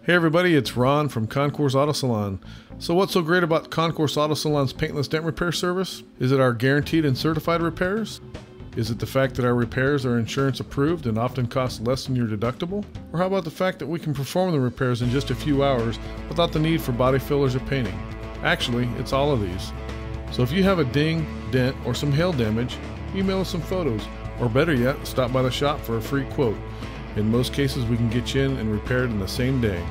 Hey everybody, it's Ron from Concours Auto Salon. So what's so great about Concours Auto Salon's paintless dent repair service? Is it our guaranteed and certified repairs? Is it the fact that our repairs are insurance approved and often cost less than your deductible? Or how about the fact that we can perform the repairs in just a few hours without the need for body fillers or painting? Actually, it's all of these. So if you have a ding, dent, or some hail damage, email us some photos, or better yet, stop by the shop for a free quote. In most cases, we can get you in and repaired in the same day.